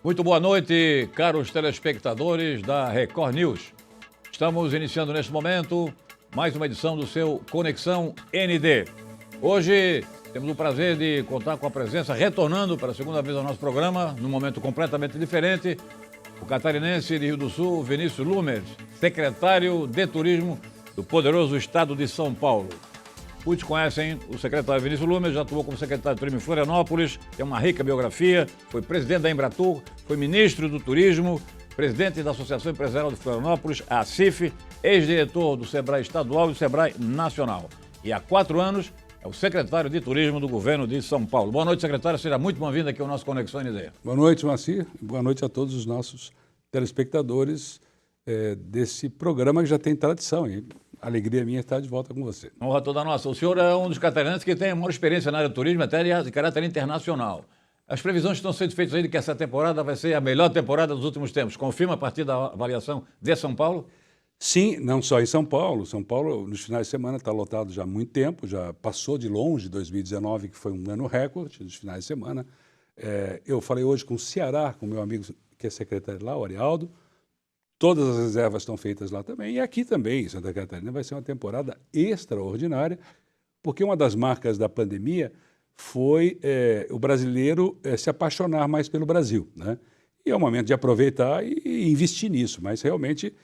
Muito boa noite, caros telespectadores da Record News. Estamos iniciando neste momento mais uma edição do seu Conexão ND. Hoje temos o prazer de contar com a presença, retornando para a segunda vez ao nosso programa, num momento completamente diferente, o catarinense de Rio do Sul, Vinícius Lumes, secretário de Turismo do poderoso estado de São Paulo. Muitos conhecem o secretário Vinícius Lumes, já atuou como secretário de Turismo em Florianópolis, tem uma rica biografia, foi presidente da Embratur, foi ministro do Turismo, presidente da Associação Empresarial de Florianópolis, a ACIF, ex-diretor do SEBRAE Estadual e do SEBRAE Nacional. E há 4 anos é o secretário de Turismo do governo de São Paulo. Boa noite, secretário, seja muito bem-vindo aqui ao nosso Conexão ND. Boa noite, Moacir, boa noite a todos os nossos telespectadores desse programa que já tem tradição. E alegria minha estar de volta com você. Honra toda nossa. O senhor é um dos catarinenses que tem a maior experiência na área do turismo, até de caráter internacional. As previsões estão sendo feitas aí de que essa temporada vai ser a melhor temporada dos últimos tempos. Confirma a partir da avaliação de São Paulo? Sim, não só em São Paulo. São Paulo, nos finais de semana, está lotado já há muito tempo, já passou de longe 2019, que foi um ano recorde nos finais de semana. Eu falei hoje com o Ceará, com o meu amigo que é secretário lá, o Arialdo. Todas as reservas estão feitas lá também. E aqui também, em Santa Catarina, vai ser uma temporada extraordinária, porque uma das marcas da pandemia foi o brasileiro se apaixonar mais pelo Brasil, né? E é o momento de aproveitar e investir nisso, mas realmente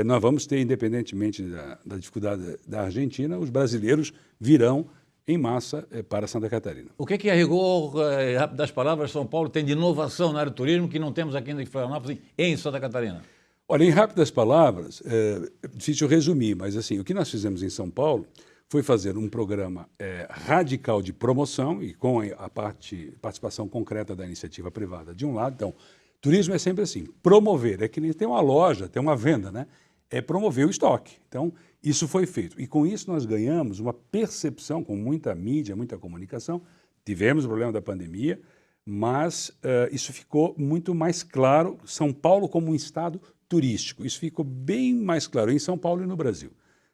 nós vamos ter, independentemente da dificuldade da Argentina, os brasileiros virão em massa para Santa Catarina. O que a rigor, rápido das palavras, São Paulo tem de inovação na área do turismo que não temos aqui em Florianópolis e em Santa Catarina? Olha, em rápidas palavras, é difícil resumir, mas assim, o que nós fizemos em São Paulo foi fazer um programa radical de promoção e com a participação concreta da iniciativa privada de um lado. Então, turismo é sempre assim, promover, é que nem tem uma loja, tem uma venda, né? É promover o estoque. Então, isso foi feito. E com isso nós ganhamos uma percepção com muita mídia, muita comunicação. Tivemos o problema da pandemia, mas isso ficou muito mais claro, São Paulo como um estado turístico. Isso ficou bem mais claro em São Paulo e no Brasil.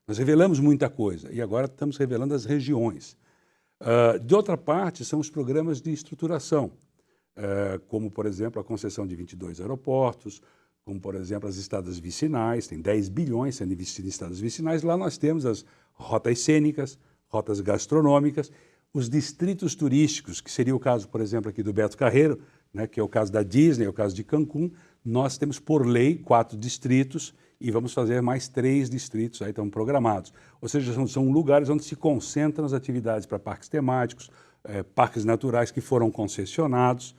Nós revelamos muita coisa e agora estamos revelando as regiões. De outra parte, são os programas de estruturação, como, por exemplo, a concessão de 22 aeroportos, como, por exemplo, as estradas vicinais, tem 10 bilhões sendo investidos em estradas vicinais. Lá nós temos as rotas cênicas, rotas gastronômicas, os distritos turísticos, que seria o caso, por exemplo, aqui do Beto Carreiro, né, que é o caso da Disney, é o caso de Cancún. Nós temos, por lei, 4 distritos e vamos fazer mais 3 distritos, aí estão programados. Ou seja, são lugares onde se concentram as atividades para parques temáticos, parques naturais que foram concessionados.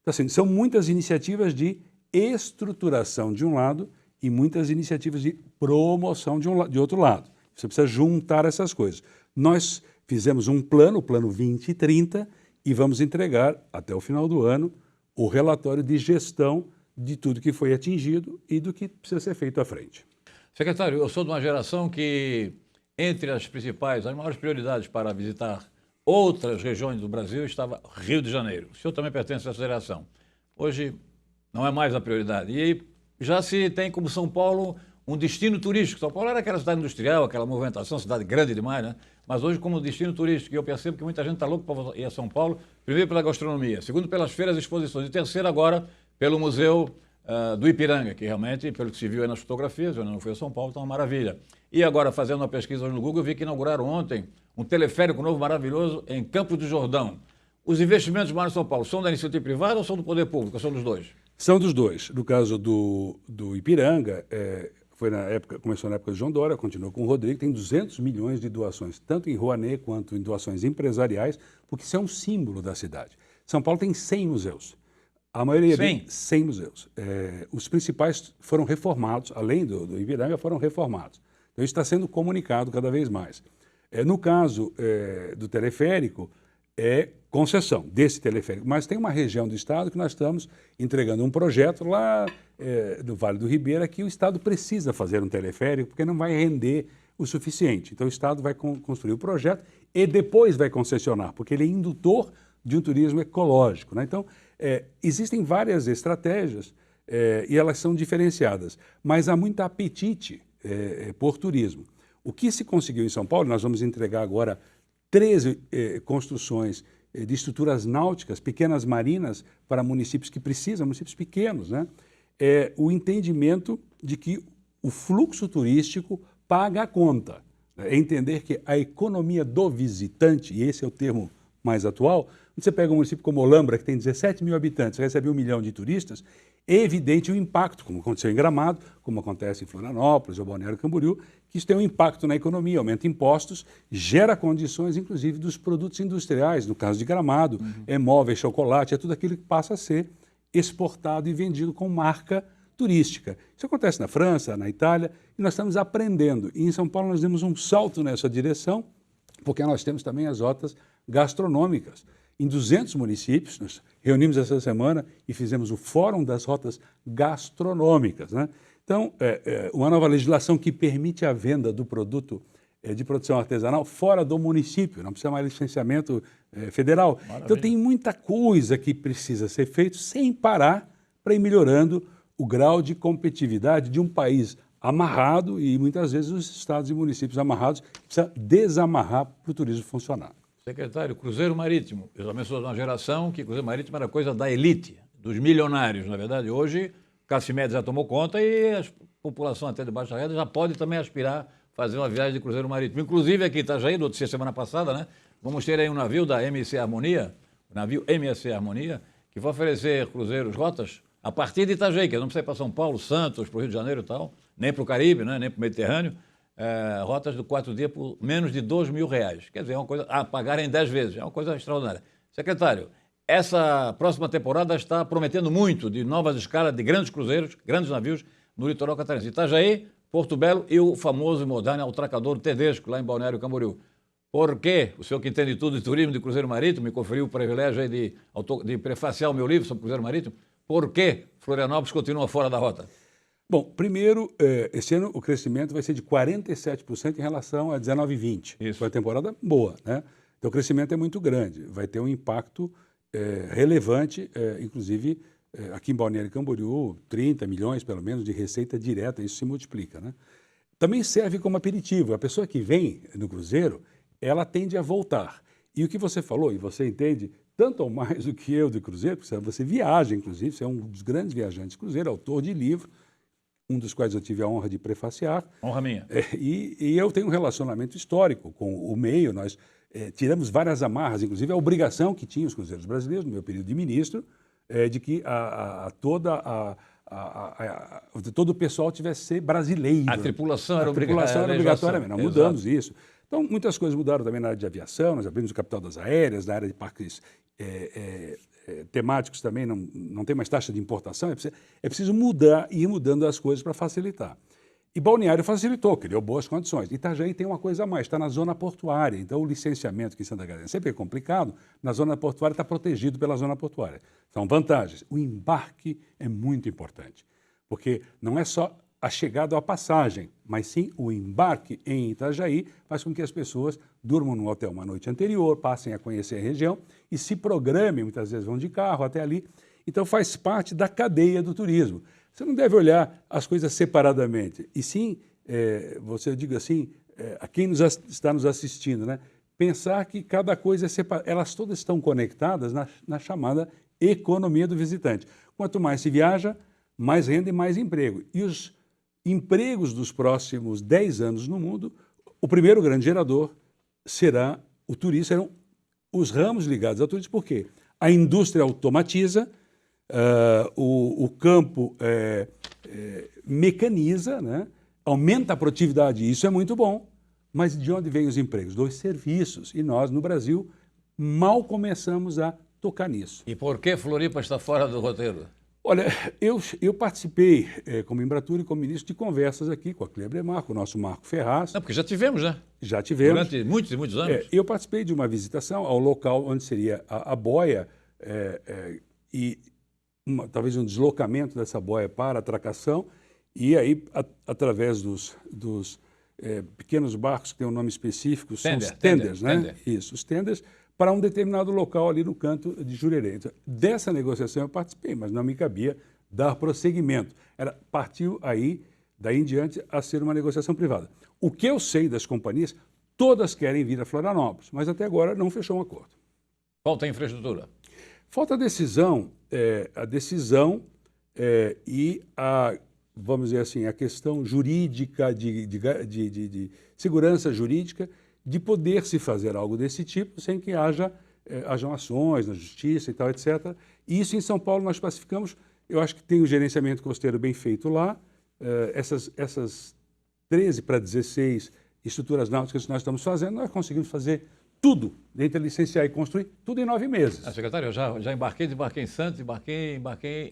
Então, assim, são muitas iniciativas de estruturação de um lado e muitas iniciativas de promoção de outro lado. Você precisa juntar essas coisas. Nós fizemos um plano, o Plano 2030, e vamos entregar, até o final do ano, o relatório de gestão de tudo que foi atingido e do que precisa ser feito à frente. Secretário, eu sou de uma geração que, entre as maiores prioridades para visitar outras regiões do Brasil, estava Rio de Janeiro. O senhor também pertence a essa geração. Hoje não é mais a prioridade. E já se tem como São Paulo um destino turístico. São Paulo era aquela cidade industrial, aquela movimentação, cidade grande demais, né? Mas hoje como destino turístico. E eu percebo que muita gente está louca para ir a São Paulo, primeiro pela gastronomia, segundo pelas feiras e exposições, e terceiro agora pelo Museu do Ipiranga, que realmente, pelo que se viu aí nas fotografias, eu não fui a São Paulo, está uma maravilha. E agora, fazendo uma pesquisa hoje no Google, eu vi que inauguraram ontem um teleférico novo maravilhoso em Campos do Jordão. Os investimentos mais em São Paulo são da iniciativa privada ou são do poder público? Ou são dos dois? São dos dois. No caso do Ipiranga, começou na época de João Dória, continuou com o Rodrigo, tem 200 milhões de doações, tanto em Rouanet quanto em doações empresariais, porque isso é um símbolo da cidade. São Paulo tem 100 museus. A maioria deles, 100 museus. Os principais foram reformados, além do Ipiranga, foram reformados. Então, isso está sendo comunicado cada vez mais. No caso do teleférico, é concessão desse teleférico, mas tem uma região do estado que nós estamos entregando um projeto lá no Vale do Ribeira que o estado precisa fazer um teleférico porque não vai render o suficiente. Então, o estado vai construir o projeto e depois vai concessionar, porque ele é indutor de um turismo ecológico, né? Então, existem várias estratégias e elas são diferenciadas, mas há muito apetite por turismo. O que se conseguiu em São Paulo, nós vamos entregar agora 13 construções de estruturas náuticas, pequenas marinas para municípios que precisam, municípios pequenos, né? O entendimento de que o fluxo turístico paga a conta. É entender que a economia do visitante, e esse é o termo mais atual, quando você pega um município como Olambra, que tem 17 mil habitantes, recebe 1 milhão de turistas, é evidente o impacto, como aconteceu em Gramado, como acontece em Florianópolis ou Balneário Camboriú, que isso tem um impacto na economia, aumenta impostos, gera condições, inclusive, dos produtos industriais, no caso de Gramado, móveis, chocolate, é tudo aquilo que passa a ser exportado e vendido com marca turística. Isso acontece na França, na Itália, e nós estamos aprendendo. E em São Paulo nós demos um salto nessa direção, porque nós temos também as rotas gastronômicas. Em 200 municípios, nós reunimos essa semana e fizemos o Fórum das Rotas Gastronômicas, né? Então, uma nova legislação que permite a venda do produto de produção artesanal fora do município, não precisa mais licenciamento federal. Maravilha. Então, tem muita coisa que precisa ser feita sem parar para ir melhorando o grau de competitividade de um país amarrado e muitas vezes os estados e municípios amarrados precisa desamarrar para o turismo funcionar. Secretário, Cruzeiro Marítimo. Eu também sou de uma geração que Cruzeiro Marítimo era coisa da elite, dos milionários, na verdade. Hoje, classe média já tomou conta e a população até de baixa renda já pode também aspirar a fazer uma viagem de Cruzeiro Marítimo. Inclusive aqui em Itajaí, notícia semana passada, né? Vamos ter aí um navio da MSC Harmonia, o navio MSC Harmonia, que vai oferecer cruzeiros, rotas, a partir de Itajaí, que não precisa ir para São Paulo, Santos, para o Rio de Janeiro e tal, nem para o Caribe, né? Nem para o Mediterrâneo. Rotas de 4 dias por menos de R$2.000. Quer dizer, é uma coisa a pagar em 10 vezes, é uma coisa extraordinária. Secretário, essa próxima temporada está prometendo muito de novas escalas de grandes cruzeiros, grandes navios no litoral catarinense. Itajaí, Porto Belo e o famoso e moderno atracadouro Tedesco, lá em Balneário Camboriú. Por quê? O senhor que entende tudo de turismo de cruzeiro marítimo, me conferiu o privilégio aí de prefaciar o meu livro sobre cruzeiro marítimo. Por que Florianópolis continua fora da rota? Bom, primeiro, esse ano o crescimento vai ser de 47% em relação a 19 e 20. Isso. Foi uma temporada boa, né? Então o crescimento é muito grande, vai ter um impacto relevante, inclusive aqui em Balneário Camboriú, 30 milhões pelo menos de receita direta, isso se multiplica, né? Também serve como aperitivo, a pessoa que vem no cruzeiro, ela tende a voltar. E o que você falou, e você entende tanto ou mais do que eu de cruzeiro, porque você viaja, inclusive, você é um dos grandes viajantes de cruzeiro, autor de livro, um dos quais eu tive a honra de prefaciar. Honra minha. E eu tenho um relacionamento histórico com o meio, nós tiramos várias amarras, inclusive a obrigação que tinham os cruzeiros brasileiros, no meu período de ministro, de que todo o pessoal tivesse que ser brasileiro. A tripulação era obrigatória. Nós mudamos isso. Então, muitas coisas mudaram também na área de aviação, nós abrimos o capital das aéreas, na área de parques temáticos também, não tem mais taxa de importação, é preciso mudar e ir mudando as coisas para facilitar. E Balneário facilitou, criou boas condições. Itajaí tem uma coisa a mais, está na zona portuária, então o licenciamento aqui em Santa Catarina sempre é complicado, na zona portuária está protegido pela zona portuária. São vantagens. O embarque é muito importante, porque não é só a chegada ou a passagem, mas sim o embarque em Itajaí faz com que as pessoas durmam no hotel uma noite anterior, passem a conhecer a região e se programem, muitas vezes vão de carro até ali. Então faz parte da cadeia do turismo. Você não deve olhar as coisas separadamente, e sim, você diga assim, a quem está nos assistindo, né? Pensar que cada coisa é separada, elas todas estão conectadas na chamada economia do visitante. Quanto mais se viaja, mais renda e mais emprego. E os empregos dos próximos 10 anos no mundo, o primeiro grande gerador será o turismo, serão os ramos ligados ao turismo. Por quê? A indústria automatiza, o campo mecaniza, né? Aumenta a produtividade, isso é muito bom. Mas de onde vêm os empregos? Dos serviços. E nós, no Brasil, mal começamos a tocar nisso. E por que Floripa está fora do roteiro? Olha, eu participei, como Embratur e como ministro, de conversas aqui com a Cleia Bremar, com o nosso Marco Ferraz. Não, porque já tivemos, né? Já tivemos. Durante muitos e muitos anos. Eu participei de uma visitação ao local onde seria a boia e talvez um deslocamento dessa boia para a atracação. E aí, através dos pequenos barcos que têm um nome específico, são os tenders, né? Tender. Isso, os tenders, para um determinado local ali no canto de Jurerê. Então, dessa negociação eu participei, mas não me cabia dar prosseguimento. Partiu aí, daí em diante, a ser uma negociação privada. O que eu sei das companhias, todas querem vir a Florianópolis, mas até agora não fechou um acordo. Falta infraestrutura. Falta a decisão e vamos dizer assim, a questão jurídica, de segurança jurídica, de poder se fazer algo desse tipo sem que hajam ações na justiça e tal, etc. E isso em São Paulo nós pacificamos. Eu acho que tem o gerenciamento costeiro bem feito lá. Essas 13 para 16 estruturas náuticas que nós estamos fazendo, nós conseguimos fazer tudo, dentre licenciar e construir, tudo em 9 meses. Secretário, eu já desembarquei em Santos, embarquei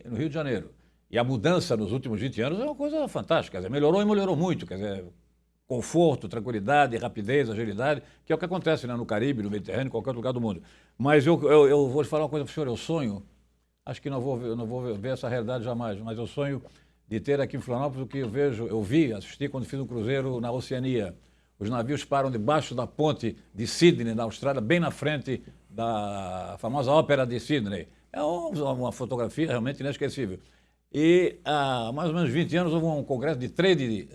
no Rio de Janeiro. E a mudança nos últimos 20 anos é uma coisa fantástica. Quer dizer, melhorou e melhorou muito. Quer dizer, conforto, tranquilidade, rapidez, agilidade, que é o que acontece, né, no Caribe, no Mediterrâneo, em qualquer lugar do mundo. Mas eu vou te falar uma coisa para o senhor, eu sonho, acho que não vou ver essa realidade jamais, mas eu sonho de ter aqui em Florianópolis o que assisti quando fiz um cruzeiro na Oceania. Os navios param debaixo da ponte de Sydney, na Austrália, bem na frente da famosa Ópera de Sydney. É uma fotografia realmente inesquecível. E há mais ou menos 20 anos houve um congresso de trade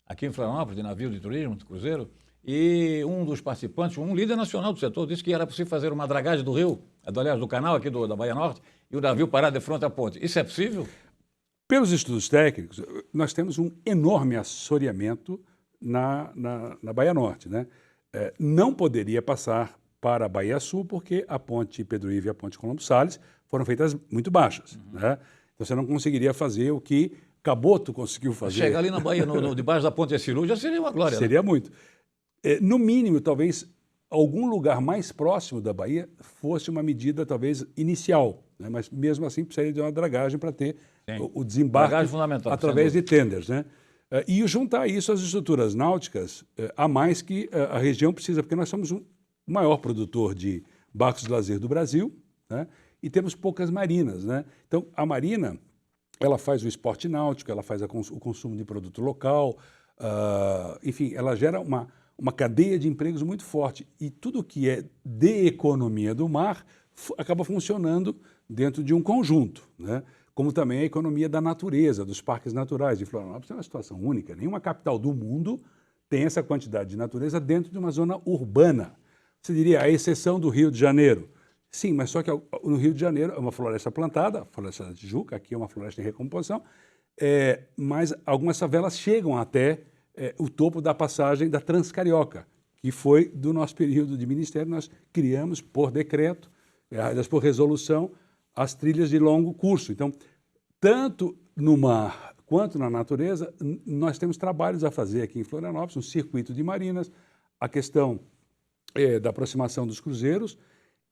aqui em Florianópolis, de navio de turismo, de cruzeiro, e um dos participantes, um líder nacional do setor, disse que era possível fazer uma dragagem do rio, aliás, do canal aqui da Baía Norte, e o navio parar de frente à ponte. Isso é possível? Pelos estudos técnicos, nós temos um enorme assoreamento na Baía Norte, né? Não poderia passar para a Baía Sul, porque a ponte Pedro Ivo e a ponte Colombo Salles foram feitas muito baixas, né? Então você não conseguiria fazer o que Caboto conseguiu fazer. Chegar ali na Bahia, debaixo da ponte Essilu, já seria uma glória. Seria, né? Muito. No mínimo, talvez, algum lugar mais próximo da Bahia fosse uma medida, talvez, inicial, né? Mas mesmo assim precisaria de uma dragagem para ter o desembarque através de tenders, né? E juntar isso às estruturas náuticas, a mais que a região precisa, porque nós somos o maior produtor de barcos de lazer do Brasil, né? E temos poucas marinas, né? Então, a marina, ela faz o esporte náutico, ela faz o consumo de produto local, enfim, ela gera uma cadeia de empregos muito forte. E tudo que é de economia do mar acaba funcionando dentro de um conjunto, né? Como também a economia da natureza, dos parques naturais de Florianópolis. É uma situação única. Nenhuma capital do mundo tem essa quantidade de natureza dentro de uma zona urbana. Você diria, à exceção do Rio de Janeiro. Sim, mas só que no Rio de Janeiro é uma floresta plantada, a floresta da Tijuca, aqui é uma floresta em recomposição, mas algumas favelas chegam até o topo da passagem da Transcarioca, que foi do nosso período de ministério. Nós criamos por decreto, por resolução, as trilhas de longo curso. Então, tanto no mar quanto na natureza, nós temos trabalhos a fazer aqui em Florianópolis, um circuito de marinas, a questão da aproximação dos cruzeiros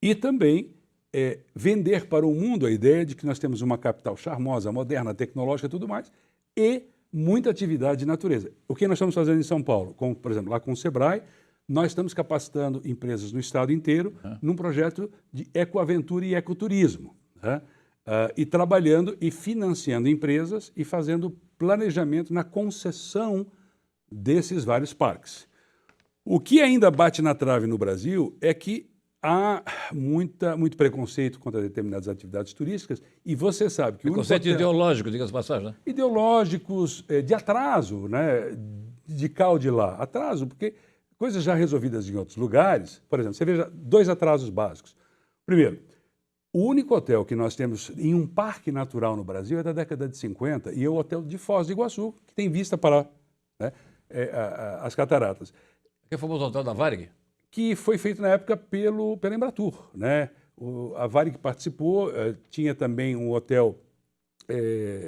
e também vender para o mundo a ideia de que nós temos uma capital charmosa, moderna, tecnológica e tudo mais, e muita atividade de natureza. O que nós estamos fazendo em São Paulo? Por exemplo, lá com o Sebrae, nós estamos capacitando empresas no estado inteiro num projeto de ecoaventura e ecoturismo, né? E trabalhando e financiando empresas e fazendo planejamento na concessão desses vários parques. O que ainda bate na trave no Brasil é que há muito preconceito contra determinadas atividades turísticas e você sabe que preconceito ideológico, diga-se de passagem, né? Ideológicos, de atraso, né? De cá ou de lá. Atraso, porque coisas já resolvidas em outros lugares, por exemplo, você veja 2 atrasos básicos. Primeiro, o único hotel que nós temos em um parque natural no Brasil é da década de 50 e é o hotel de Foz do Iguaçu, que tem vista para, né, as cataratas. Que foi o hotel da Varig? Que foi feito na época pela Embratur, né? A Varig participou, tinha também um hotel...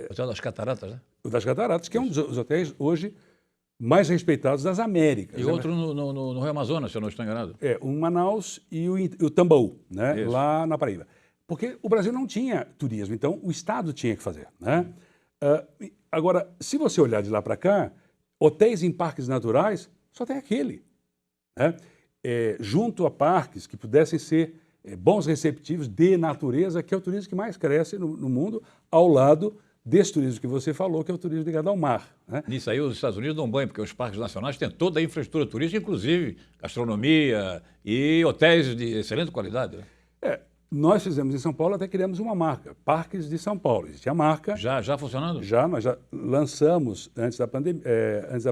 Hotel das Cataratas, né? O das Cataratas, que é um dos hotéis hoje mais respeitados das Américas. E outro no Rio Amazonas, se eu não estou enganado. O Manaus e o Tambaú, né? Lá na Paraíba. Porque o Brasil não tinha turismo, então o Estado tinha que fazer, né? Agora, se você olhar de lá para cá, hotéis em parques naturais, só tem aquele, né? Junto a parques que pudessem ser bons receptivos de natureza, que é o turismo que mais cresce no mundo, ao lado desse turismo que você falou, que é o turismo ligado ao mar, né? Nisso aí os Estados Unidos dão banho, porque os parques nacionais têm toda a infraestrutura turística, inclusive gastronomia e hotéis de excelente qualidade, né? Nós fizemos em São Paulo, até criamos uma marca, Parques de São Paulo. Existe a marca. Já funcionando? Nós já lançamos antes da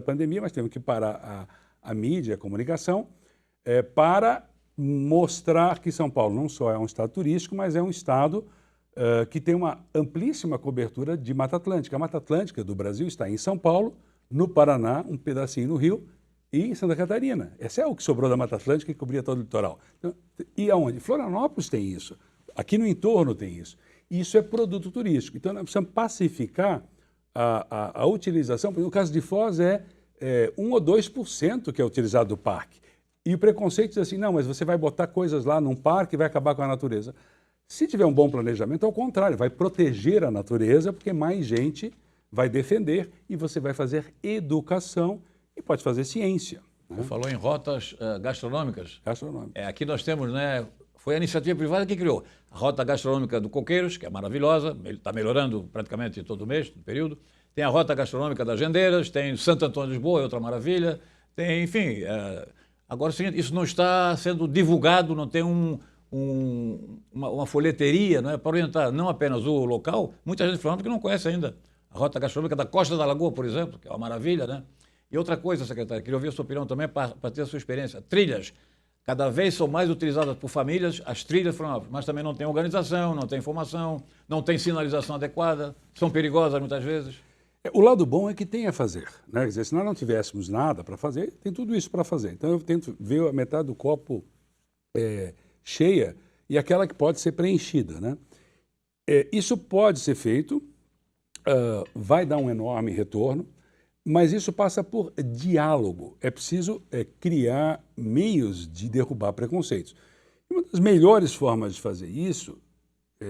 pandemia, mas tivemos que parar a mídia, a comunicação, para mostrar que São Paulo não só é um estado turístico, mas é um estado que tem uma amplíssima cobertura de Mata Atlântica. A Mata Atlântica do Brasil está em São Paulo, no Paraná, um pedacinho no Rio e em Santa Catarina. Esse é o que sobrou da Mata Atlântica e cobria todo o litoral. Então, e aonde? Florianópolis tem isso. Aqui no entorno tem isso. E isso é produto turístico. Então, nós precisamos pacificar a utilização. No caso de Foz, 1 ou 2% que é utilizado do parque. E o preconceito diz assim, não, mas você vai botar coisas lá num parque e vai acabar com a natureza. Se tiver um bom planejamento, ao contrário, vai proteger a natureza, porque mais gente vai defender e você vai fazer educação e pode fazer ciência. Você falou em rotas gastronômicas. Gastronômica. Aqui nós temos, né? Foi a iniciativa privada que criou a rota gastronômica do Coqueiros, que é maravilhosa, está melhorando praticamente todo mês, no período. Tem a rota gastronômica das Gendeiras, tem Santo Antônio de Lisboa, é outra maravilha. Tem, enfim. Agora, isso não está sendo divulgado, não tem uma folheteria, não é, para orientar não apenas o local. Muita gente falando que não conhece ainda a rota gastronômica da Costa da Lagoa, por exemplo, que é uma maravilha, né? E outra coisa, secretário, queria ouvir a sua opinião também para ter a sua experiência. Trilhas, cada vez são mais utilizadas por famílias, as trilhas, mas também não tem organização, não tem informação, não tem sinalização adequada, são perigosas muitas vezes. O lado bom é que tem a fazer, né? Quer dizer, se nós não tivéssemos nada para fazer, tem tudo isso para fazer. Então eu tento ver a metade do copo cheia e aquela que pode ser preenchida, né? Isso pode ser feito, vai dar um enorme retorno, mas isso passa por diálogo. É preciso criar meios de derrubar preconceitos. E uma das melhores formas de fazer isso,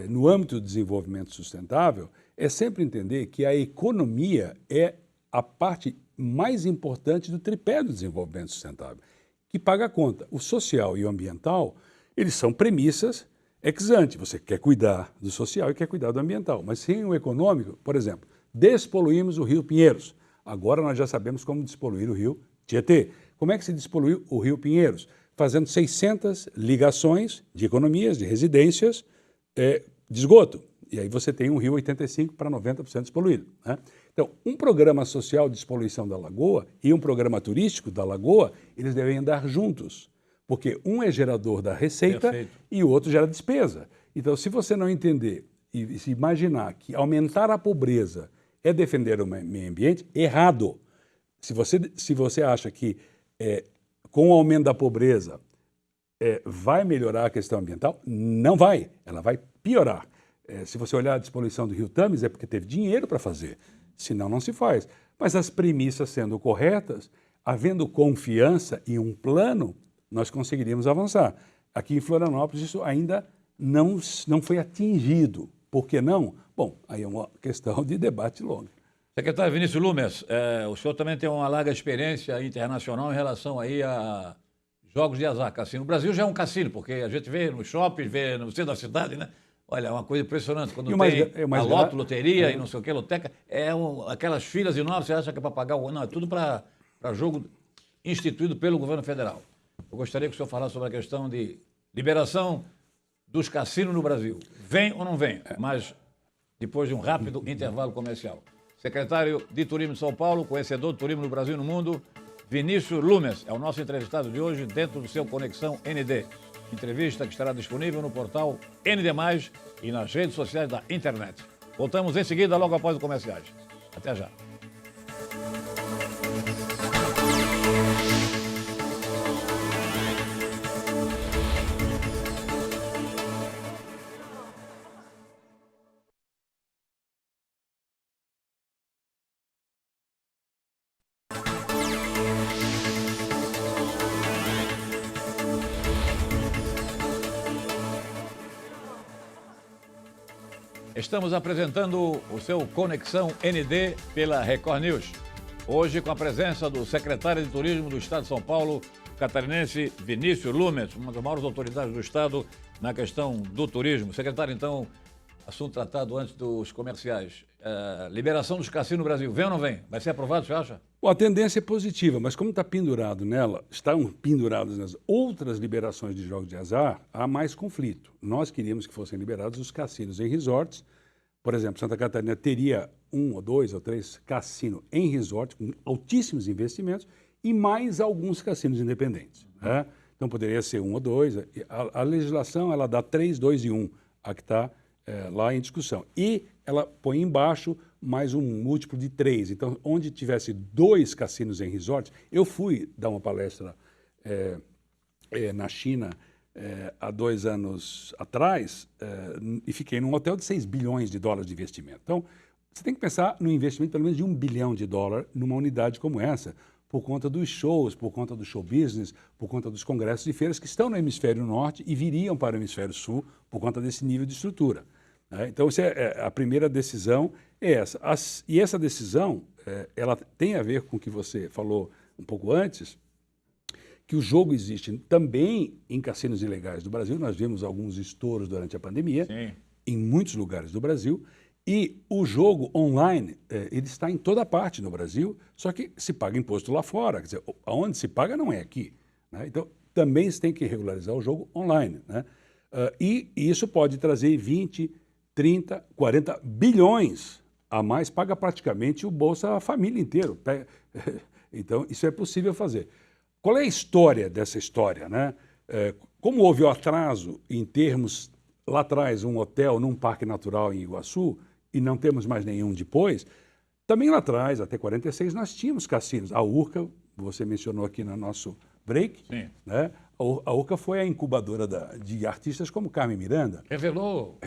no âmbito do desenvolvimento sustentável, é sempre entender que a economia é a parte mais importante do tripé do desenvolvimento sustentável, que paga a conta. O social e o ambiental, eles são premissas ex ante. Você quer cuidar do social e quer cuidar do ambiental. Mas sem o econômico, por exemplo, despoluímos o Rio Pinheiros. Agora nós já sabemos como despoluir o Rio Tietê. Como é que se despoluiu o Rio Pinheiros? Fazendo 600 ligações de economias, de residências, de esgoto. E aí você tem um rio 85% para 90% despoluído, né? Então, um programa social de despoluição da lagoa e um programa turístico da lagoa, eles devem andar juntos. Porque um é gerador da receita e o outro gera despesa. Então, se você não entender e se imaginar que aumentar a pobreza é defender o meio ambiente, errado. Se você acha que com o aumento da pobreza vai melhorar a questão ambiental, não vai. Ela vai piorar. Se você olhar a despoluição do Rio Tames, é porque teve dinheiro para fazer. Senão, não se faz. Mas as premissas sendo corretas, havendo confiança em um plano, nós conseguiríamos avançar. Aqui em Florianópolis, isso ainda não foi atingido. Por que não? Bom, aí é uma questão de debate longo. Secretário Vinícius Lumes, o senhor também tem uma larga experiência internacional em relação aí a jogos de azar, cassino. O Brasil já é um cassino, porque a gente vê nos shoppings, vê no centro da cidade, né? Olha, é uma coisa impressionante. Quando tem a loto, loteria e não sei o que, loteca, aquelas filas enormes, você acha que é para pagar o... Não, é tudo para jogo instituído pelo governo federal. Eu gostaria que o senhor falasse sobre a questão de liberação dos cassinos no Brasil. Vem ou não vem? Mas depois de um rápido intervalo comercial. Secretário de Turismo de São Paulo, conhecedor do turismo no Brasil e no mundo, Vinícius Lumes, é o nosso entrevistado de hoje dentro do seu Conexão ND. Entrevista que estará disponível no portal ND+, e nas redes sociais da internet. Voltamos em seguida, logo após os comerciais. Até já. Estamos apresentando o seu Conexão ND pela Record News. Hoje com a presença do secretário de Turismo do Estado de São Paulo, catarinense Vinícius Lumes, uma das maiores autoridades do Estado na questão do turismo. Secretário, então, assunto tratado antes dos comerciais. Liberação dos cassinos no Brasil, vem ou não vem? Vai ser aprovado, você acha? Bom, a tendência é positiva, mas como está pendurado nela, estão pendurados nas outras liberações de jogos de azar, há mais conflito. Nós queríamos que fossem liberados os cassinos em resorts. Por exemplo, Santa Catarina teria 1 ou 2 ou 3 cassinos em resort com altíssimos investimentos e mais alguns cassinos independentes, né? Então poderia ser 1 ou 2. A legislação ela dá 3, 2 e 1, a que está lá em discussão. E ela põe embaixo mais um múltiplo de 3. Então, onde tivesse 2 cassinos em resorts, eu fui dar uma palestra na China há 2 anos atrás e fiquei num hotel de 6 bilhões de dólares de investimento. Então, você tem que pensar no investimento pelo menos de 1 bilhão de dólares numa unidade como essa, por conta dos shows, por conta do show business, por conta dos congressos e feiras que estão no hemisfério norte e viriam para o hemisfério sul por conta desse nível de estrutura. Então, a primeira decisão é essa. E essa decisão, ela tem a ver com o que você falou um pouco antes, que o jogo existe também em cassinos ilegais do Brasil. Nós vimos alguns estouros durante a pandemia, Sim. em muitos lugares do Brasil. E o jogo online, ele está em toda parte no Brasil, só que se paga imposto lá fora. Quer dizer, aonde se paga não é aqui. Né? Então, também se tem que regularizar o jogo online. Né? E isso pode trazer 20, 30, 40 bilhões a mais, paga praticamente o Bolsa Família inteiro. Então, isso é possível fazer. Qual é a história dessa história? Né? Como houve o atraso em termos, lá atrás, um hotel num parque natural em Iguaçu, e não temos mais nenhum depois, também lá atrás, até 46, nós tínhamos cassinos. A Urca, você mencionou aqui no nosso break, Sim. né? A Urca foi a incubadora de artistas como Carmen Miranda. Revelou.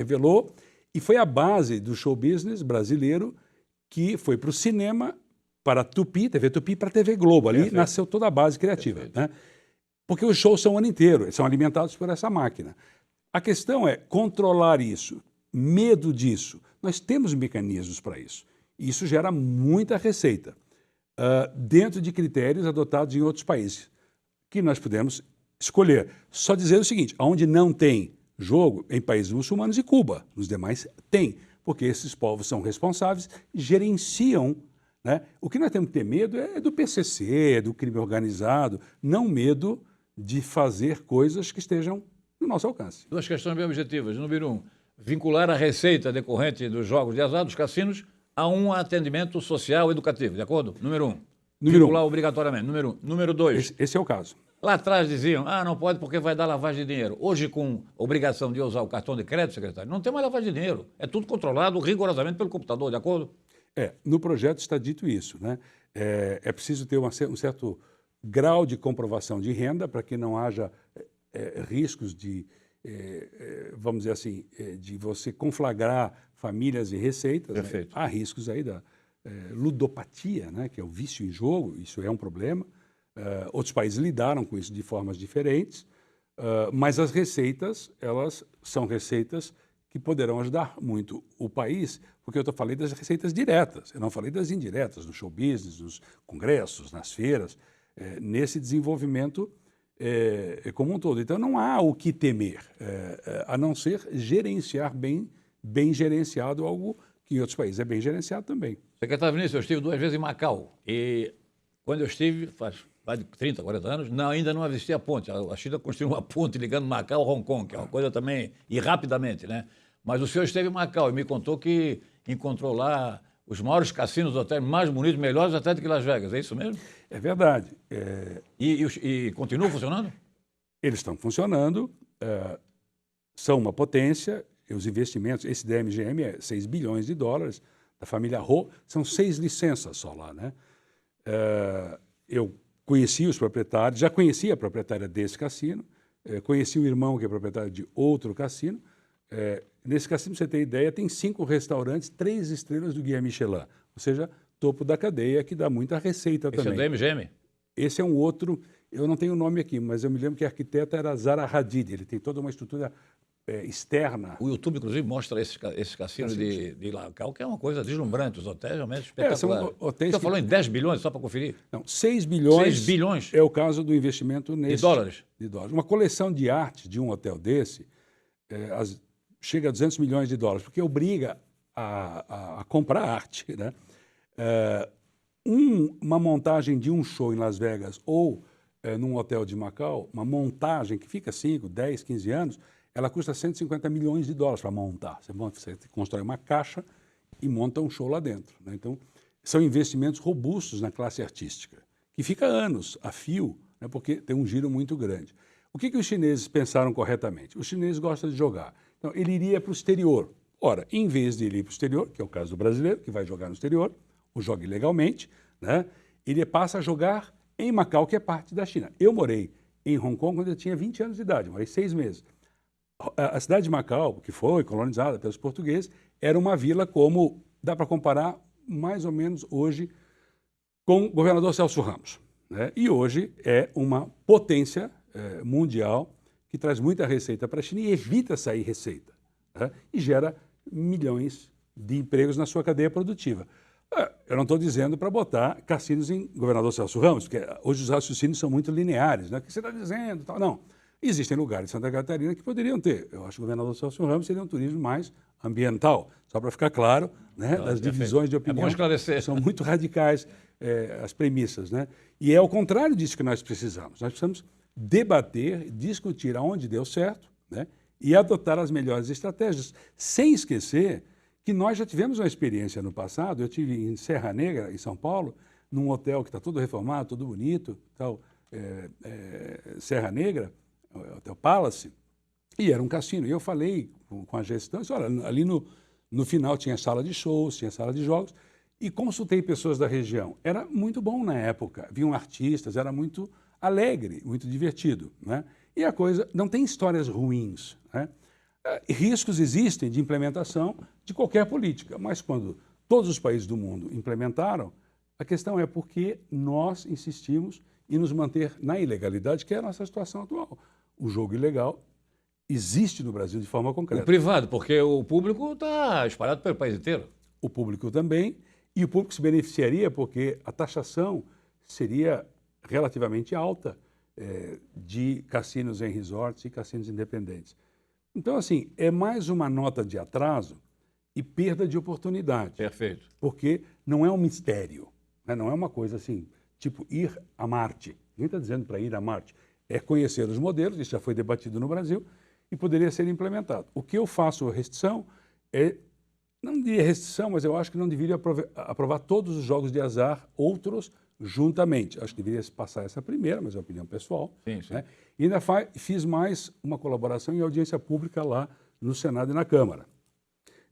E foi a base do show business brasileiro que foi para o cinema, para a Tupi, TV Tupi, para a TV Globo. Ali nasceu toda a base criativa. Né? Porque os shows são o ano inteiro, eles são alimentados por essa máquina. A questão é controlar isso, medo disso. Nós temos mecanismos para isso. E isso gera muita receita, dentro de critérios adotados em outros países, que nós podemos escolher. Só dizer o seguinte, onde não tem jogo, em países muçulmanos e Cuba, nos demais tem, porque esses povos são responsáveis, gerenciam. Né? O que nós temos que ter medo é do PCC, do crime organizado, não medo de fazer coisas que estejam no nosso alcance. 2 questões bem objetivas. Número 1, vincular a receita decorrente dos jogos de azar dos cassinos a um atendimento social educativo, de acordo? Número 1. Vincular obrigatoriamente. Número 2. Esse é o caso. Lá atrás diziam, não pode porque vai dar lavagem de dinheiro. Hoje, com obrigação de usar o cartão de crédito, secretário, não tem mais lavagem de dinheiro. É tudo controlado rigorosamente pelo computador, de acordo? No projeto está dito isso. Né? É preciso ter um certo grau de comprovação de renda para que não haja riscos de, vamos dizer assim, de você conflagrar famílias e receitas. Perfeito. Né? Há riscos aí da ludopatia, né? Que é o vício em jogo, isso é um problema. Outros países lidaram com isso de formas diferentes, mas as receitas, elas são receitas que poderão ajudar muito o país, porque eu falei das receitas diretas, eu não falei das indiretas, no show business, nos congressos, nas feiras, nesse desenvolvimento como um todo. Então não há o que temer, a não ser gerenciar bem gerenciado algo que em outros países é bem gerenciado também. Secretário Vinícius, eu estive 2 vezes em Macau e quando eu estive, faz mais de 30, 40 anos, ainda não existia a ponte. A China construiu uma ponte ligando Macau a Hong Kong, que é uma coisa também, e rapidamente, né? Mas o senhor esteve em Macau e me contou que encontrou lá os maiores cassinos, hotéis mais bonitos, melhores até do que Las Vegas, é isso mesmo? É verdade. E continuam funcionando? Eles estão funcionando, são uma potência, os investimentos, esse da MGM é 6 bilhões de dólares, da família Ho, são 6 licenças só lá, né? Eu conheci os proprietários, já conhecia a proprietária desse cassino, conheci o irmão que é proprietário de outro cassino. Nesse cassino, pra você ter ideia, tem 5 restaurantes, 3 estrelas do Guia Michelin, ou seja, topo da cadeia, que dá muita receita também. Esse é da MGM? Esse é um outro, eu não tenho o nome aqui, mas eu me lembro que a arquiteta era Zaha Hadid, ele tem toda uma estrutura externa. O YouTube, inclusive, mostra esses cassinos de Macau, que é uma coisa deslumbrante, os hotéis realmente espetaculares. São hotéis Você falou em 10 bilhões, só para conferir? Não, 6 bilhões. 6 bilhões? É o caso do investimento nesse... De dólares? De dólares. Uma coleção de arte de um hotel desse chega a 200 milhões de dólares, porque obriga a comprar arte, né? Uma montagem de um show em Las Vegas ou num hotel de Macau, uma montagem que fica 5, 10, 15 anos, ela custa 150 milhões de dólares para montar. Você constrói uma caixa e monta um show lá dentro. Né? Então, são investimentos robustos na classe artística, que fica anos a fio, né? Porque tem um giro muito grande. O que os chineses pensaram corretamente? Os chineses gostam de jogar. Então, ele iria para o exterior. Ora, em vez de ele ir para o exterior, que é o caso do brasileiro, que vai jogar no exterior, ou joga ilegalmente, né, ele passa a jogar em Macau, que é parte da China. Eu morei em Hong Kong quando eu tinha 20 anos de idade, morei 6 meses. A cidade de Macau, que foi colonizada pelos portugueses, era uma vila como, dá para comparar mais ou menos hoje com o governador Celso Ramos, né? E hoje é uma potência mundial que traz muita receita para a China e evita sair receita, né? E gera milhões de empregos na sua cadeia produtiva. Eu não estou dizendo para botar cassinos em governador Celso Ramos, porque hoje os raciocínios são muito lineares, né? O que você está dizendo? Tal. Não. Existem lugares em Santa Catarina que poderiam ter. Eu acho que o governador Celso Ramos seria um turismo mais ambiental, só para ficar claro, né? As divisões de opinião são muito radicais, as premissas, né? E é ao contrário disso que nós precisamos. Nós precisamos debater, discutir aonde deu certo, né? E adotar as melhores estratégias, sem esquecer que nós já tivemos uma experiência no passado. Eu tive em Serra Negra, em São Paulo, num hotel que está todo reformado, todo bonito, tal, Serra Negra, Hotel Palace, e era um cassino. E eu falei com a gestão, disse, olha, ali no final tinha sala de shows, tinha sala de jogos, e consultei pessoas da região. Era muito bom na época, vinham artistas, era muito alegre, muito divertido, né? E a coisa, não tem histórias ruins, né? Riscos existem de implementação de qualquer política, mas quando todos os países do mundo implementaram, a questão é por que nós insistimos em nos manter na ilegalidade, que é a nossa situação atual. O jogo ilegal existe no Brasil de forma concreta. O privado, porque o público está espalhado pelo país inteiro. O público também, e o público se beneficiaria porque a taxação seria relativamente alta de cassinos em resorts e cassinos independentes. Então, assim, é mais uma nota de atraso e perda de oportunidade. Perfeito. Porque não é um mistério, né? Não é uma coisa assim, tipo ir a Marte. Ninguém está dizendo para ir a Marte. É conhecer os modelos, isso já foi debatido no Brasil, e poderia ser implementado. O que eu faço a restrição não diria restrição, mas eu acho que não deveria aprovar todos os jogos de azar, outros juntamente. Acho que deveria se passar essa primeira, mas é opinião pessoal. Sim, sim. Né? E ainda fiz mais uma colaboração em audiência pública lá no Senado e na Câmara,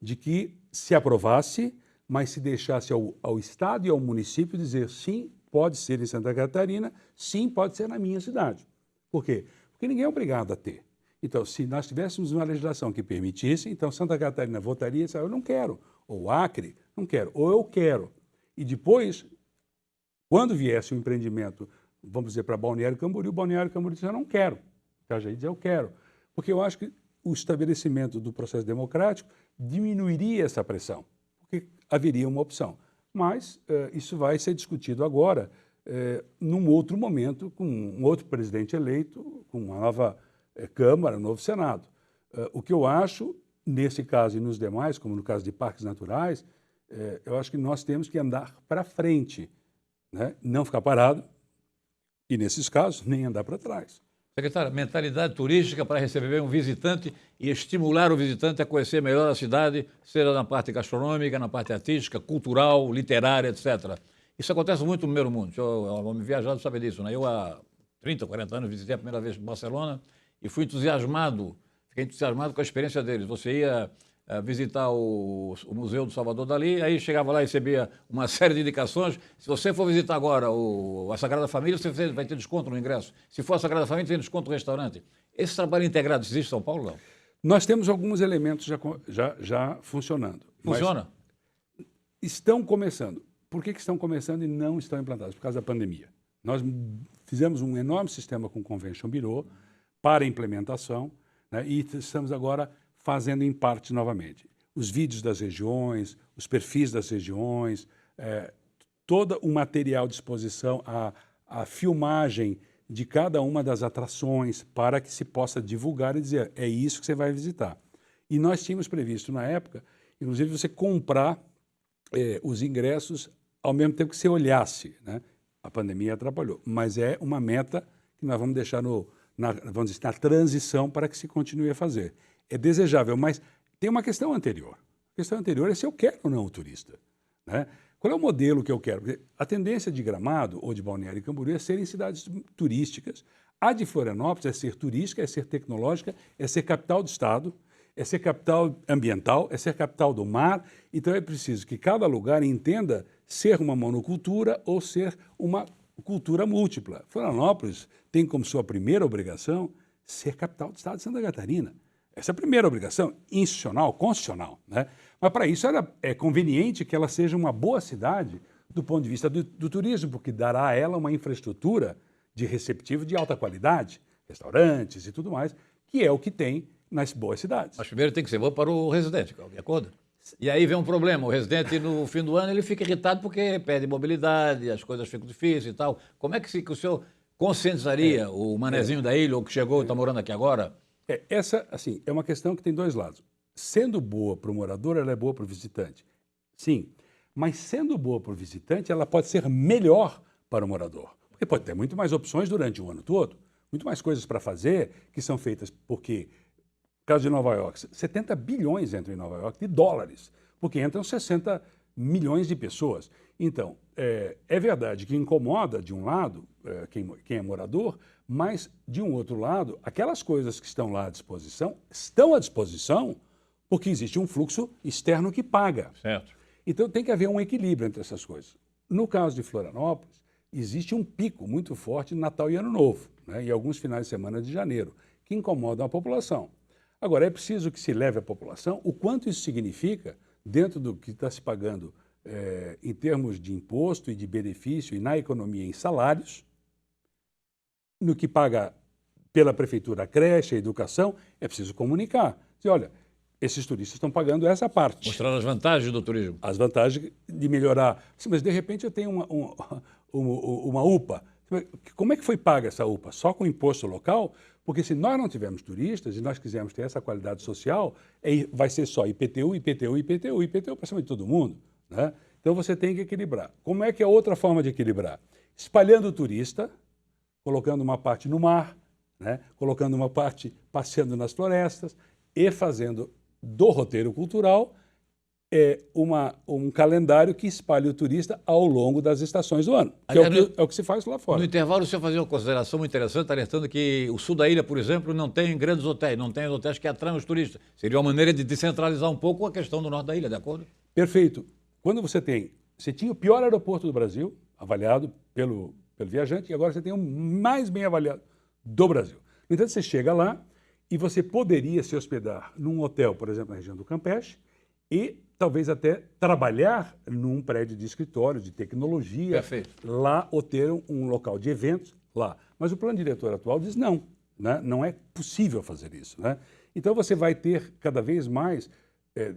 de que se aprovasse, mas se deixasse ao Estado e ao município dizer sim, pode ser em Santa Catarina, sim, pode ser na minha cidade. Por quê? Porque ninguém é obrigado a ter. Então, se nós tivéssemos uma legislação que permitisse, então Santa Catarina votaria e disse, eu não quero, ou Acre, não quero, ou eu quero. E depois, quando viesse um empreendimento, vamos dizer, para Balneário Camboriú, Balneário Camboriú disse, eu não quero. Itajaí diz, eu quero. Porque eu acho que o estabelecimento do processo democrático diminuiria essa pressão, porque haveria uma opção. Mas isso vai ser discutido agora, num outro momento, com um outro presidente eleito, com uma nova Câmara, um novo Senado. O que eu acho, nesse caso e nos demais, como no caso de parques naturais, eu acho que nós temos que andar para frente, né? Não ficar parado e, nesses casos, nem andar para trás. Secretário, mentalidade turística para receber um visitante e estimular o visitante a conhecer melhor a cidade, seja na parte gastronômica, na parte artística, cultural, literária, etc. Isso acontece muito no primeiro mundo. Eu, homem viajado, sabe disso, né? Eu, há 30, 40 anos, visitei a primeira vez Barcelona e fiquei entusiasmado com a experiência deles. Você ia visitar o Museu do Salvador Dalí, aí chegava lá e recebia uma série de indicações. Se você for visitar agora a Sagrada Família, você vai ter desconto no ingresso. Se for a Sagrada Família, tem desconto no restaurante. Esse trabalho integrado existe em São Paulo, não? Nós temos alguns elementos já funcionando. Funciona? Estão começando. Por que estão começando e não estão implantados? Por causa da pandemia. Nós fizemos um enorme sistema com o Convention Bureau para implementação, né, e estamos agora fazendo em parte novamente. Os vídeos das regiões, os perfis das regiões, todo o material de exposição, a filmagem de cada uma das atrações para que se possa divulgar e dizer, é isso que você vai visitar. E nós tínhamos previsto na época, inclusive, você comprar os ingressos ao mesmo tempo que você olhasse, né? A pandemia atrapalhou, mas é uma meta que nós vamos deixar vamos dizer, na transição para que se continue a fazer. É desejável, mas tem uma questão anterior. A questão anterior é se eu quero ou não o turista, né? Qual é o modelo que eu quero? Porque a tendência de Gramado ou de Balneário Camboriú é serem cidades turísticas. A de Florianópolis é ser turística, é ser tecnológica, é ser capital do estado, é ser capital ambiental, é ser capital do mar. Então é preciso que cada lugar entenda ser uma monocultura ou ser uma cultura múltipla. Florianópolis tem como sua primeira obrigação ser capital do estado de Santa Catarina. Essa é a primeira obrigação, institucional, constitucional, né? Mas para isso é conveniente que ela seja uma boa cidade do ponto de vista do turismo, porque dará a ela uma infraestrutura de receptivo de alta qualidade, restaurantes e tudo mais, que é o que tem nas boas cidades. Mas primeiro tem que ser bom para o residente, de acordo? E aí vem um problema, o residente no fim do ano ele fica irritado porque perde mobilidade, as coisas ficam difíceis e tal. Como é que o senhor conscientizaria o manezinho da ilha, ou que chegou e está morando aqui agora? Essa, assim, é uma questão que tem dois lados. Sendo boa para o morador, ela é boa para o visitante. Sim, mas sendo boa para o visitante, ela pode ser melhor para o morador. Porque pode ter muito mais opções durante o ano todo, muito mais coisas para fazer que são feitas porque, no caso de Nova York, 70 bilhões entram em Nova York de dólares, porque entram 60 milhões de pessoas. Então, é verdade que incomoda, de um lado, quem é morador, mas, de um outro lado, aquelas coisas que estão lá estão à disposição porque existe um fluxo externo que paga. Certo. Então, tem que haver um equilíbrio entre essas coisas. No caso de Florianópolis, existe um pico muito forte de Natal e Ano Novo, né, e alguns finais de semana de janeiro, que incomodam a população. Agora, é preciso que se leve à população o quanto isso significa dentro do que está se pagando em termos de imposto e de benefício e na economia em salários, no que paga pela prefeitura a creche, a educação, é preciso comunicar. Dizer, olha, esses turistas estão pagando essa parte. Mostrar as vantagens do turismo. As vantagens de melhorar. Sim, mas, de repente, eu tenho uma UPA. Como é que foi paga essa UPA? Só com imposto local? Porque se nós não tivermos turistas e nós quisermos ter essa qualidade social, vai ser só IPTU, IPTU, IPTU, IPTU para cima de todo mundo, né? Então você tem que equilibrar. Como é que é outra forma de equilibrar? Espalhando o turista, colocando uma parte no mar, né? Colocando uma parte passeando nas florestas e fazendo do roteiro cultural um calendário que espalhe o turista ao longo das estações do ano, que é o que se faz lá fora. No intervalo, o senhor fazia uma consideração muito interessante, alertando que o sul da ilha, por exemplo, não tem grandes hotéis, não tem hotéis que atraem os turistas. Seria uma maneira de descentralizar um pouco a questão do norte da ilha, de acordo? Perfeito. Quando você tinha o pior aeroporto do Brasil, avaliado pelo viajante, e agora você tem o mais bem avaliado do Brasil. No entanto, você chega lá e você poderia se hospedar num hotel, por exemplo, na região do Campeche, e talvez até trabalhar num prédio de escritório, de tecnologia, Perfeito. lá, ou ter um local de eventos lá. Mas o plano diretor atual diz não, né? Não é possível fazer isso, né? Então você vai ter cada vez mais,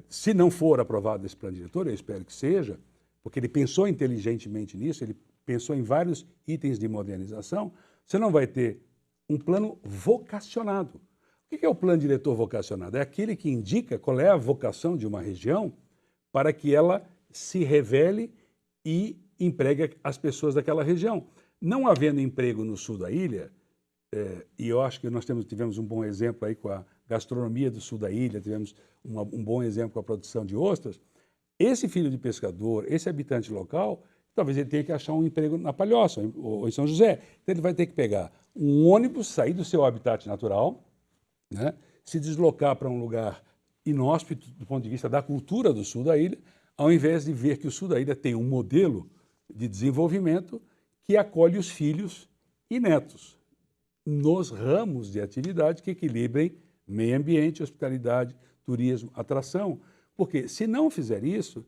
se não for aprovado esse plano diretor, eu espero que seja, porque ele pensou inteligentemente nisso, ele pensou em vários itens de modernização, você não vai ter um plano vocacionado. O que é o plano diretor vocacionado? É aquele que indica qual é a vocação de uma região para que ela se revele e empregue as pessoas daquela região. Não havendo emprego no sul da ilha, e eu acho que nós tivemos um bom exemplo aí com a gastronomia do sul da ilha, tivemos um bom exemplo com a produção de ostras, esse filho de pescador, esse habitante local, talvez ele tenha que achar um emprego na Palhoça ou em São José. Então ele vai ter que pegar um ônibus, sair do seu habitat natural, né, se deslocar para um lugar inóspito do ponto de vista da cultura do sul da ilha, ao invés de ver que o sul da ilha tem um modelo de desenvolvimento que acolhe os filhos e netos nos ramos de atividade que equilibrem meio ambiente, hospitalidade, turismo, atração. Porque se não fizer isso,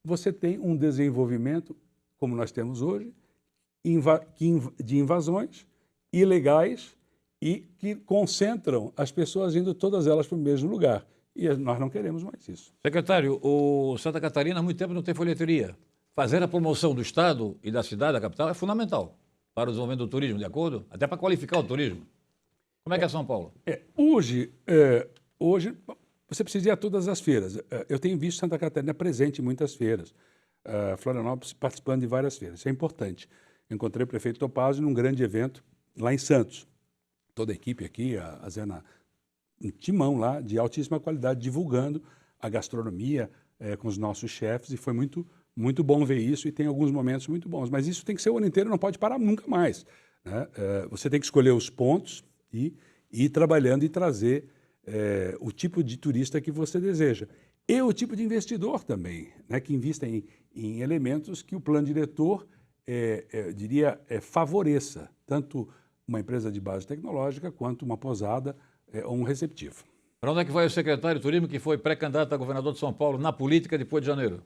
você tem um desenvolvimento, como nós temos hoje, de invasões ilegais e que concentram as pessoas indo todas elas para o mesmo lugar. E nós não queremos mais isso. Secretário, o Santa Catarina há muito tempo não tem folheteria. Fazer a promoção do Estado e da cidade, da capital, é fundamental para o desenvolvimento do turismo, de acordo? Até para qualificar o turismo. Como é que é São Paulo? Hoje, você precisa ir a todas as feiras. Eu tenho visto Santa Catarina presente em muitas feiras. Florianópolis participando de várias feiras. Isso é importante. Encontrei o prefeito Topazio num grande evento lá em Santos. Toda a equipe aqui, a Zena, um timão lá de altíssima qualidade, divulgando a gastronomia com os nossos chefes, e foi muito, muito bom ver isso e tem alguns momentos muito bons. Mas isso tem que ser o ano inteiro, não pode parar nunca mais, né? Você tem que escolher os pontos e ir trabalhando e trazer o tipo de turista que você deseja. E o tipo de investidor também, né, que invista em elementos que o plano diretor, eu diria, favoreça, tanto uma empresa de base tecnológica quanto uma pousada ou um receptivo. Para onde é que vai o secretário de Turismo que foi pré-candidato a governador de São Paulo na política depois de janeiro?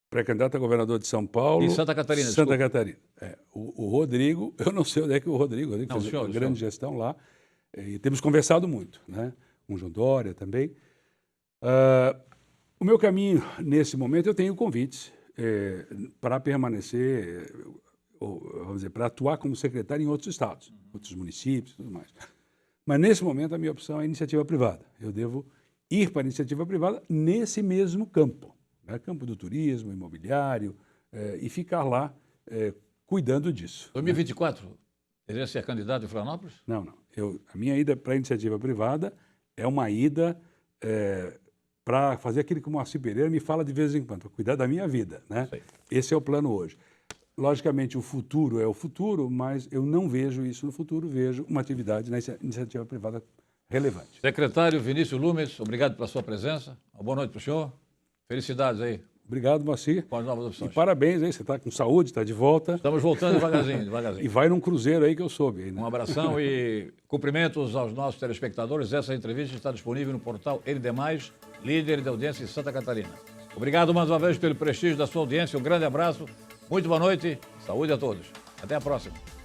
Pré-candidato a governador de São Paulo. Em Santa Catarina, Santa desculpa. Catarina. O Rodrigo, eu não sei onde é que o Rodrigo Não, fez senhor, uma grande gestão lá. E temos conversado muito, né? Com o João Dória também. O meu caminho, nesse momento, eu tenho convites para permanecer, vamos dizer, para atuar como secretário em outros estados, outros municípios e tudo mais. Mas, nesse momento, a minha opção é a iniciativa privada. Eu devo ir para a iniciativa privada nesse mesmo campo, né? Campo do turismo, imobiliário, e ficar lá cuidando disso. 2024, ele vai ser candidato em Florianópolis? Não. A minha ida para a iniciativa privada é uma ida para fazer aquilo que o Moacir Pereira me fala de vez em quando, para cuidar da minha vida, né? Sei. Esse é o plano hoje. Logicamente, o futuro é o futuro, mas eu não vejo isso no futuro, vejo uma atividade na iniciativa privada relevante. Secretário Vinícius Lumes, obrigado pela sua presença. Uma boa noite para o senhor. Felicidades aí Obrigado, Moacir. com as novas E opções. parabéns aí, você está com saúde, está de volta. Estamos voltando devagarzinho, E devagarzinho. vai num cruzeiro aí que eu soube. Aí, né? Um abração e cumprimentos aos nossos telespectadores. Essa entrevista está disponível no portal ND+, líder de audiência em Santa Catarina. Obrigado mais uma vez pelo prestígio da sua audiência. Um grande abraço, muito boa noite, saúde a todos. Até a próxima.